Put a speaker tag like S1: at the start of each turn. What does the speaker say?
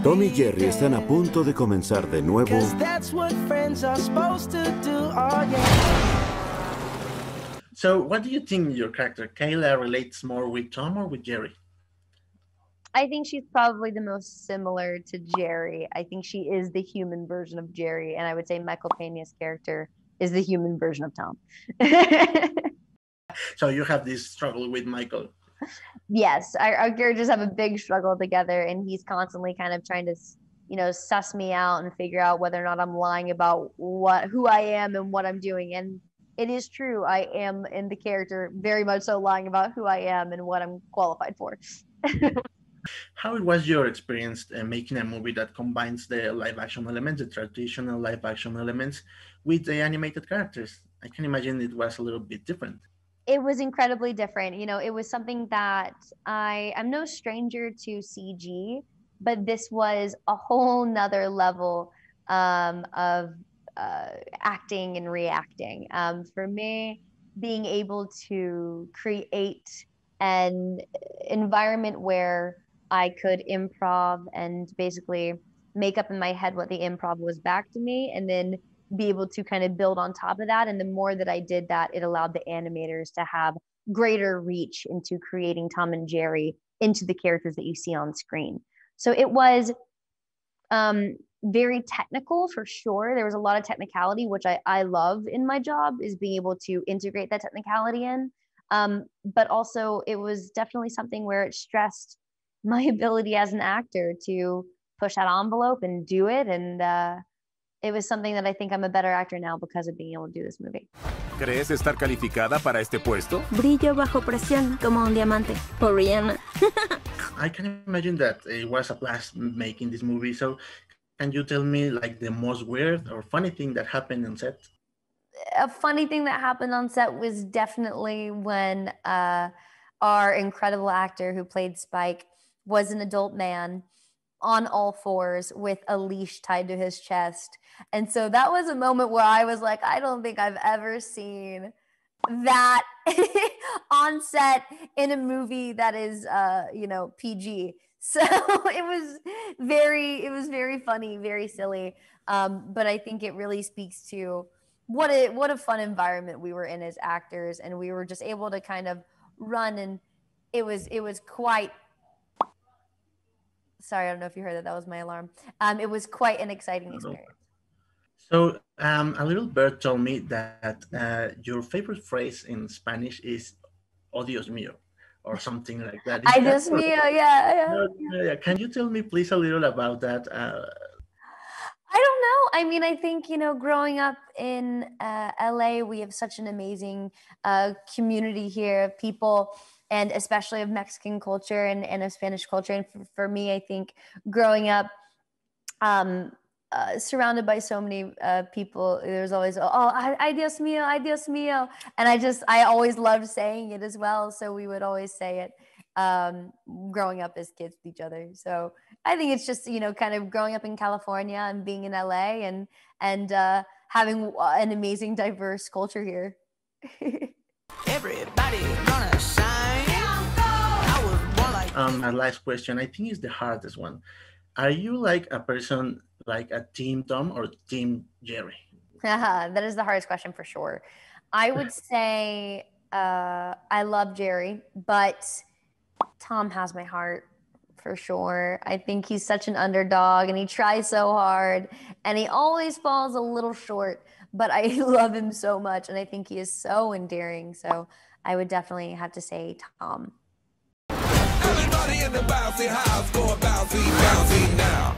S1: Tom y Jerry están a punto de comenzar de nuevo.
S2: So, what do you think your character, Kayla, relates more with Tom or with Jerry?
S3: I think she's probably the most similar to Jerry. I think she is the human version of Jerry, and I would say Michael Peña's character is the human version of Tom.
S2: So you have this struggle with Michael.
S3: Yes, our characters have a big struggle together, and he's constantly kind of trying to, suss me out and figure out whether or not I'm lying about who I am and what I'm doing. And it is true, I am in the character very much so lying about who I am and what I'm qualified for.
S2: How was your experience making a movie that combines the live action elements, the traditional live action elements, with the animated characters? I can imagine it was a little bit different.
S3: It was incredibly different. It was something that I'm no stranger to CG, but this was a whole nother level of acting and reacting. For me, being able to create an environment where I could improv and basically make up in my head what the improv was back to me, and then be able to kind of build on top of that. And the more that I did that, it allowed the animators to have greater reach into creating Tom and Jerry into the characters that you see on screen. So it was very technical for sure. There was a lot of technicality, which I love in my job, is being able to integrate that technicality in. But also it was definitely something where it stressed my ability as an actor to push that envelope and do it. And it was something that I think I'm a better actor now because of being able to do this movie.
S1: ¿Crees estar calificada para este puesto?
S4: Brillo bajo presión como un diamante. Por Rihanna.
S2: I can imagine that it was a blast making this movie. So can you tell me like the most weird or funny thing that happened on set?
S3: A funny thing that happened on set was definitely when our incredible actor who played Spike was an adult man on all fours with a leash tied to his chest. And so that was a moment where I was like, I don't think I've ever seen that on set in a movie that is, PG. So it was very funny, very silly. But I think it really speaks to what a fun environment we were in as actors. And we were just able to kind of run, and it was quite, sorry, I don't know if you heard that. That was my alarm. It was quite an exciting experience.
S2: So a little bird told me that your favorite phrase in Spanish is "Oh Dios mío," or something like that.
S3: Ay, Dios mío, yeah.
S2: Can you tell me, please, a little about that?
S3: I don't know. I mean, I think, growing up in LA, we have such an amazing community here of people, and especially of Mexican culture and of Spanish culture. And for me, I think growing up surrounded by so many people, there's always, ay Dios mío, ay Dios mío. And I always loved saying it as well. So we would always say it growing up as kids with each other. So I think it's just, kind of growing up in California and being in LA and having an amazing, diverse culture here.
S5: Everybody gonna shine.
S2: My last question, I think, is the hardest one. Are you like a person like a team Tom or team Jerry?
S3: That is the hardest question for sure. I would say I love Jerry, but Tom has my heart for sure. I think he's such an underdog, and he tries so hard, and he always falls a little short, but I love him so much, and I think he is so endearing. So I would definitely have to say Tom.
S5: Everybody in the bouncy house, go bouncy, bouncy now.